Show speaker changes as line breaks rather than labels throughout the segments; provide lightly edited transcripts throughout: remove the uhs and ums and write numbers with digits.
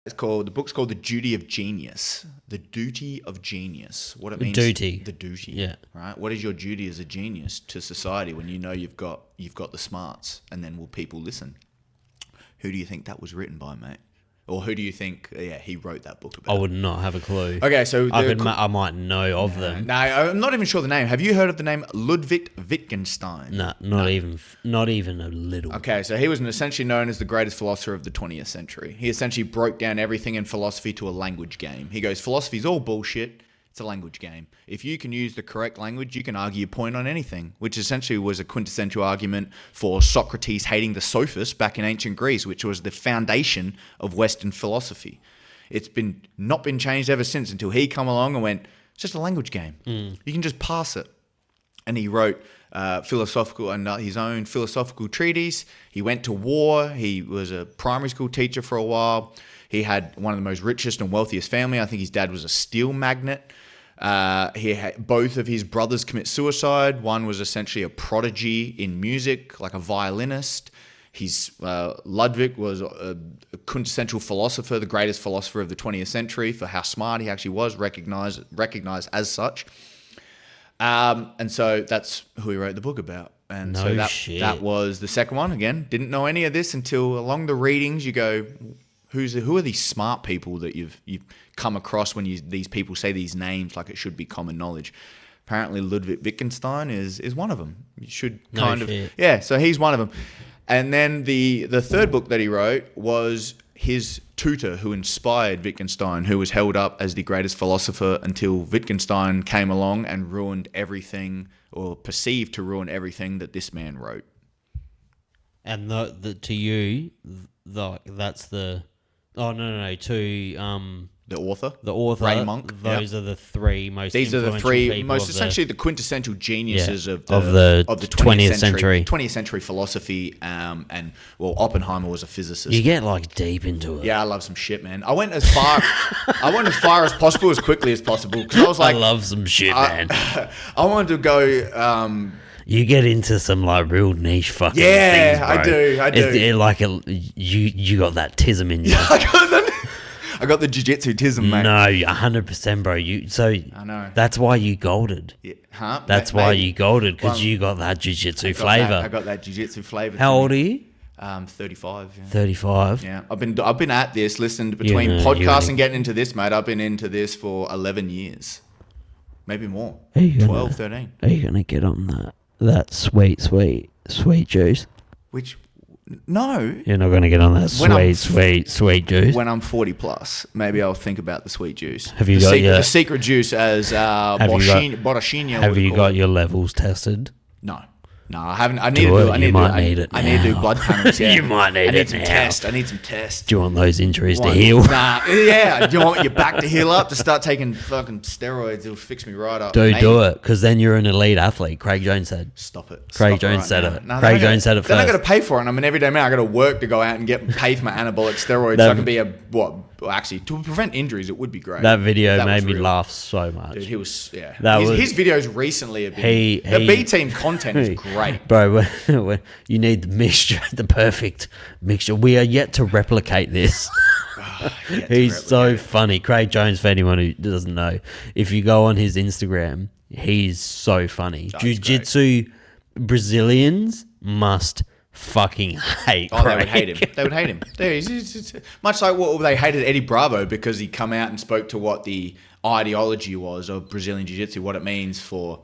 The book's called The Duty of Genius. The Duty of Genius. What it means.
Duty.
The duty.
Yeah.
Right. What is your duty as a genius to society when you know you've got the smarts, and then will people listen? Who do you think that was written by, mate? Or who do you think, he wrote that book about?
I would not have a clue.
Okay, so...
I might know of them.
No, I'm not even sure the name. Have you heard of the name Ludwig Wittgenstein?
No, not even a little.
Okay, so he was essentially known as the greatest philosopher of the 20th century. He essentially broke down everything in philosophy to a language game. He goes, philosophy's all bullshit. It's a language game. If you can use the correct language, you can argue your point on anything, which essentially was a quintessential argument for Socrates hating the sophists back in ancient Greece, which was the foundation of Western philosophy. It's not been changed ever since until he come along and went, it's just a language game. You can just pass it. And he wrote his own philosophical treatise. He went to war. He was a primary school teacher for a while. He had one of the most richest and wealthiest family. I think his dad was a steel magnate. He had both of his brothers commit suicide. One was essentially a prodigy in music, like a violinist. Ludwig was a quintessential philosopher, the greatest philosopher of the 20th century for how smart he actually was, recognized as such. And so that's who he wrote the book about. And that was the second one. Again, didn't know any of this until along the readings you go, who are these smart people that you've come across when these people say these names like it should be common knowledge? Apparently Ludwig Wittgenstein is one of them. You should so he's one of them. And then the third book that he wrote was his tutor who inspired Wittgenstein, who was held up as the greatest philosopher until Wittgenstein came along and ruined everything, or perceived to ruin everything that this man wrote.
And to you, that's the... Oh, no.
The author?
The author.
Ray Monk.
Those are the three most
These are the three
people
most essentially the quintessential geniuses of the
20th century.
20th century philosophy. And Oppenheimer was a physicist.
You get deep into it.
Yeah, I love some shit, man. I went as far as possible, as quickly as possible, because I was like,
I love some shit, man.
I wanted to go.
You get into some real niche fucking things, bro.
I do.
You got that tism in you.
I got the jiu-jitsu tism, mate.
No, 100%, bro. I know. That's why you golded.
Yeah. Huh?
That's why you golded, because you got that jiu-jitsu flavour.
I got that jiu-jitsu flavour.
How old are you?
35. Yeah.
35.
Yeah, I've been at this. Listen, between podcasts and getting into this, mate, I've been into this for 11 years, maybe more. 12, 13.
Are you gonna get on that sweet juice?
Which? No.
You're not going to get on that sweet juice.
When I'm 40 plus, maybe I'll think about the sweet juice.
Have you got
the secret juice as Borrachino?
Have you got your levels tested?
No, I haven't. I need to do. I need to do blood panels. Yeah.
You might need it
now. I need some tests.
Do you want those injuries to heal?
Nah, yeah. Do you want your back to heal up? To start taking fucking steroids, it'll fix me right up.
Do it, because then you're an elite athlete. Craig Jones said.
Stop it.
Craig Jones said it. Craig Jones said it first.
Then I got to pay for it. I'm an everyday man. I got to work to go out and get paid for my anabolic steroids. So I can be actually, to prevent injuries, it would be great.
That video made me laugh so much.
Dude, he was, his videos recently have been, the B-Team content is great.
Bro, you need the mixture, the perfect mixture. We are yet to replicate this. He's so funny. Craig Jones, for anyone who doesn't know, if you go on his Instagram, he's so funny. Jiu-jitsu Brazilians must fucking hate Craig.
They would hate him. They would hate him. It's much like what they hated Eddie Bravo because he come out and spoke to what the ideology was of Brazilian Jiu-Jitsu, what it means for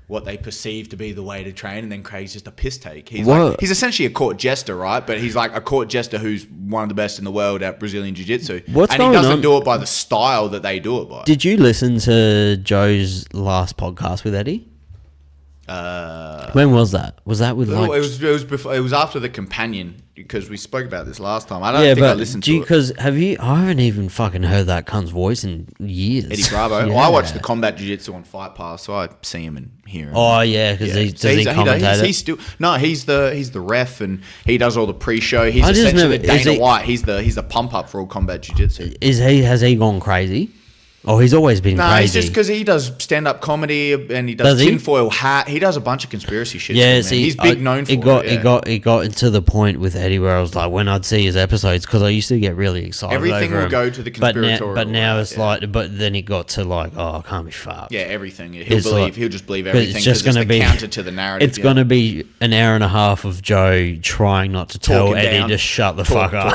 what they perceive to be the way to train, and then Craig's just a piss take. He's essentially a court jester, right? But he's like a court jester who's one of the best in the world at Brazilian Jiu-Jitsu. And he doesn't do it by the style that they do it by.
Did you listen to Joe's last podcast with Eddie? When was that? Was that with
it was after the companion, because we spoke about this last time. I don't think I listened to it.
Because I haven't even fucking heard that cunt's voice in years.
Eddie Bravo. Yeah. Well, I watch the combat jiu-jitsu on Fight Pass, so I see him and hear him.
Oh yeah, because he commentate.
He's the ref, and he does all the pre-show. He's essentially the Dana White. He's the pump up for all combat jiu-jitsu.
Has he gone crazy? Oh, he's always been
No,
crazy.
it's just because he does stand-up comedy and he does tinfoil hat. He does a bunch of conspiracy shit.
Yeah,
too, man. He's big known for it.
It got into the point with Eddie where I was like, when I'd see his episodes, because I used to get really excited.
Everything
over
will
him.
go to the conspiratorial.
But now it's like, but then it got to like, oh, I can't be fucked.
Yeah, everything. He'll just believe everything.
It's just going to be
counter to the narrative.
It's going to be an hour and a half of Joe trying not to tell Eddie to shut the fuck up.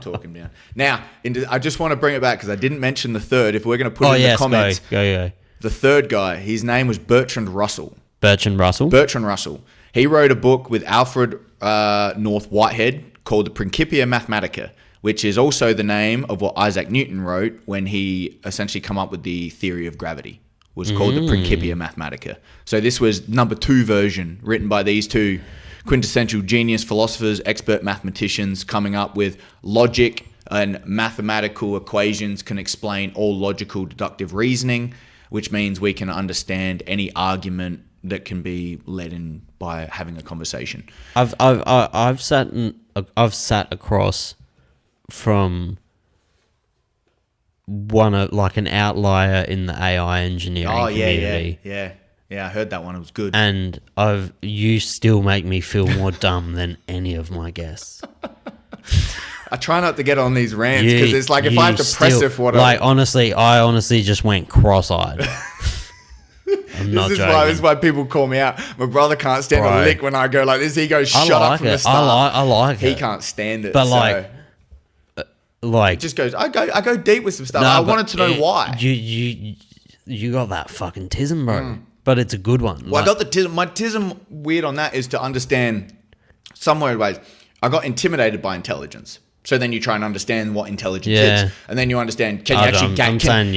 Talk him down. Now, I just want to bring it back because I didn't mention the third. If we're going to put it in the comments,
go.
The third guy, his name was Bertrand Russell.
Bertrand Russell. He wrote a book with Alfred North Whitehead called the Principia Mathematica, which is also the name of what Isaac Newton wrote when he essentially come up with the theory of gravity. Was called the Principia Mathematica. So this was number 2 version written by these two quintessential genius philosophers, expert mathematicians, coming up with logic and mathematical equations can explain all logical deductive reasoning, which means we can understand any argument that can be led in by having a conversation. I've sat across from like an outlier in the AI engineering community.
Yeah, I heard that one. It was good.
And you still make me feel more dumb than any of my guests.
I try not to get on these rants because it's like if I have to press it for what
I honestly just went cross-eyed. I'm not joking.
This is why people call me out. My brother can't stand a lick when I go like this. He goes, shut up from the start.
I like it.
He can't stand it.
But
it just goes, I go deep with some stuff. I wanted to know why.
You got that fucking tism, bro. But it's a good one.
Well, I got the tism. My tism weird on that is to understand somewhere ways. I got intimidated by intelligence. So then you try and understand what intelligence is, and then you understand. Can you actually gain? Can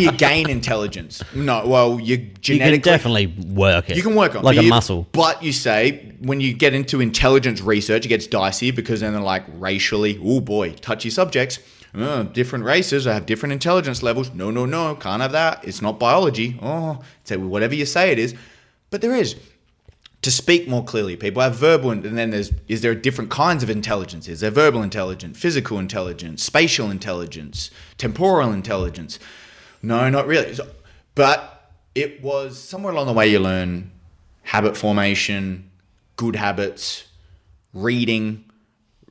you gain intelligence? No. Well, you genetically
can definitely work it.
You can work on
like a muscle.
But you say when you get into intelligence research, it gets dicey because then they're like racially. Oh boy, touchy subjects. Different races have different intelligence levels. No, can't have that. It's not biology. Oh, say whatever you say it is, but there is. To speak more clearly, people have verbal, and then is there different kinds of intelligence? Is there verbal intelligence, physical intelligence, spatial intelligence, temporal intelligence? No, not really. But it was somewhere along the way you learn habit formation, good habits, reading.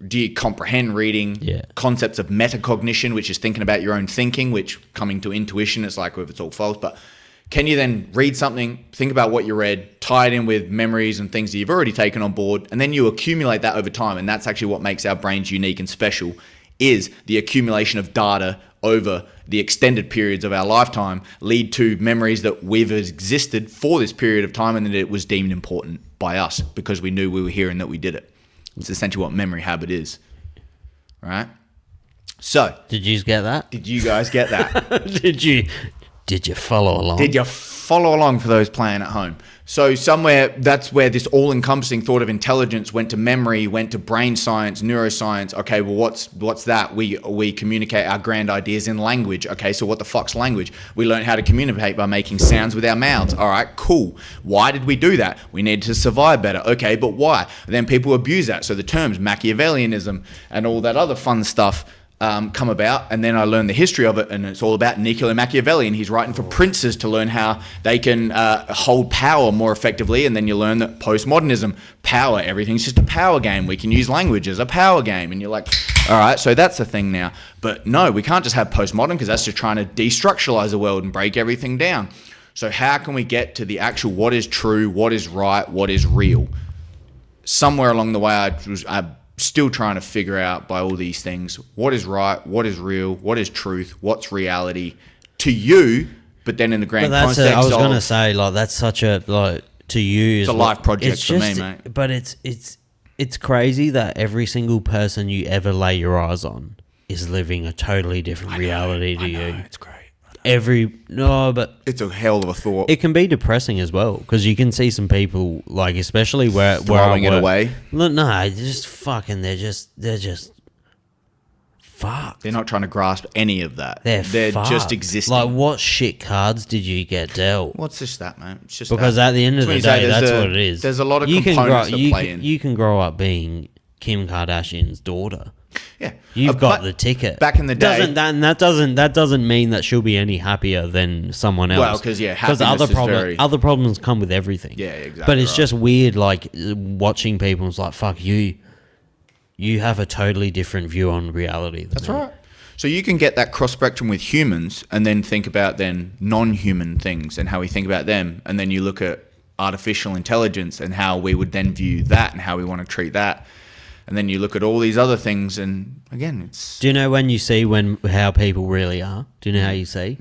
Do you comprehend reading?
Yeah.
Concepts of metacognition, which is thinking about your own thinking, which coming to intuition, it's like if it's all false, but can you then read something, think about what you read, tie it in with memories and things that you've already taken on board, and then you accumulate that over time. And that's actually what makes our brains unique and special, is the accumulation of data over the extended periods of our lifetime lead to memories that we've existed for this period of time and that it was deemed important by us because we knew we were here and that we did it. It's essentially what memory habit is, right? So,
did you get that?
Did you guys get that?
Did you follow along?
Did you follow along for those playing at home? So somewhere that's where this all-encompassing thought of intelligence went to memory, went to brain science, neuroscience. Okay, well, what's that? We communicate our grand ideas in language. Okay, so what the fuck's language? We learn how to communicate by making sounds with our mouths. All right, cool. Why did we do that? We needed to survive better. Okay, but why? And then people abuse that. So the terms Machiavellianism and all that other fun stuff come about, and then I learned the history of it, and it's all about Niccolo Machiavelli, and he's writing for princes to learn how they can hold power more effectively, and then you learn that postmodernism, power, everything's just a power game. We can use language as a power game, and you're like, all right, so that's a thing now. But no, we can't just have postmodern because that's just trying to destructuralize the world and break everything down. So how can we get to the actual what is true, what is right, what is real? Somewhere along the way, I still trying to figure out by all these things what is right, what is real, what is truth, what's reality to you, but then in the grand context
I was going to say, like, that's such a, like, to you,
it's a life project for me, mate.
But it's crazy that every single person you ever lay your eyes on is living a totally different reality to you.
It's great.
But
it's a hell of a thought.
It can be depressing as well because you can see some people, like, especially where
throwing it away.
No, just fucking. They're just fucked.
They're not trying to grasp any of that.
They're
just existing.
Like, what shit cards did you get dealt?
What's just that, man? It's just
because at the end of the day, that's what it is.
There's a lot of components that play in.
You can grow up being Kim Kardashian's daughter.
Yeah.
You've got
but
the ticket.
back in the day-
that doesn't mean that she'll be any happier than someone else.
Well, 'cause, yeah, happiness is very-
other problems come with everything.
Yeah, exactly
But it's
right.
just weird, like watching people. It's like, fuck you. You have a totally different view on reality. Than
That's
me.
right. So you can get that cross spectrum with humans and then think about then non-human things and how we think about them. And then you look at artificial intelligence and how we would then view that and how we want to treat that. And then you look at all these other things and again, it's...
Do you know when you see how people really are? Do you know how you see?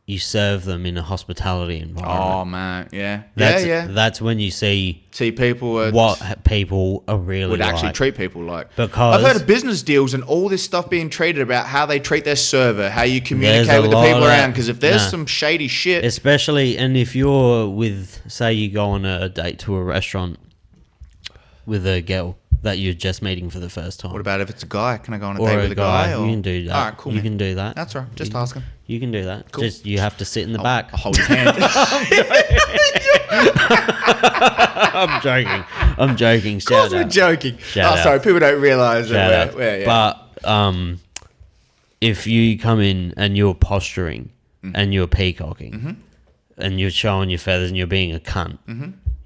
You serve them in a hospitality environment.
Oh, man. Yeah.
That's, That's when you see
people
what people are really
would actually
like.
treat people like.
Because
I've heard of business deals and all this stuff being treated about how they treat their server, how you
There's
communicate
a
with the
lot
people
of
around.
that.
Because if there's
Nah.
some shady shit...
Especially, and if you're with, say you go on a date to a restaurant with a girl that you're just meeting for the first time.
What about if it's a guy? Can I go on a
or
date
a
with a guy?
You can do that.
All right, cool,
You
man.
can do that.
That's all right. Just asking.
You can do that.
Cool.
Just you have to sit in the back.
I'll hold his hand.
I'm joking. I'm joking.
Of course
Shout
we're
out.
joking.
Shout out.
Sorry, people don't realise
Shout
that
out.
we're yeah.
But if you come in and you're posturing and you're peacocking and you're showing your feathers and you're being a cunt,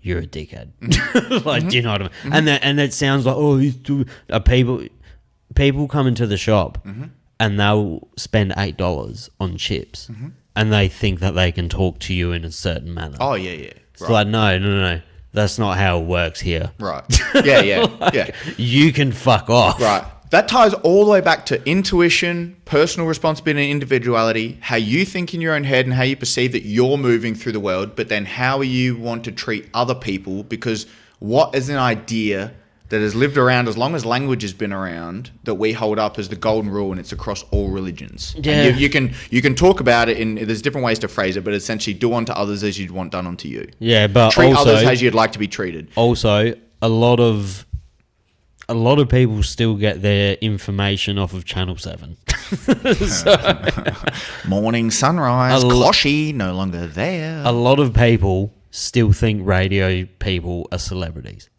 you're a dickhead. Like, do you know what I mean? And it sounds like, oh, he's too... people come into the shop and they'll spend $8 on chips and they think that they can talk to you in a certain manner.
Oh, yeah.
It's like, no. That's not how it works here.
Right. Yeah.
You can fuck off.
Right. That ties all the way back to intuition, personal responsibility and individuality, how you think in your own head and how you perceive that you're moving through the world, but then how you want to treat other people, because what is an idea that has lived around as long as language has been around that we hold up as the golden rule, and it's across all religions.
Yeah.
And you can talk about it in, there's different ways to phrase it, but essentially do unto others as you'd want done unto you.
Yeah, but
Treat
also,
others as you'd like to be treated.
Also, a lot of people still get their information off of Channel 7.
Morning sunrise,
A lo-
Koshi, no longer there.
A lot of people still think radio people are celebrities.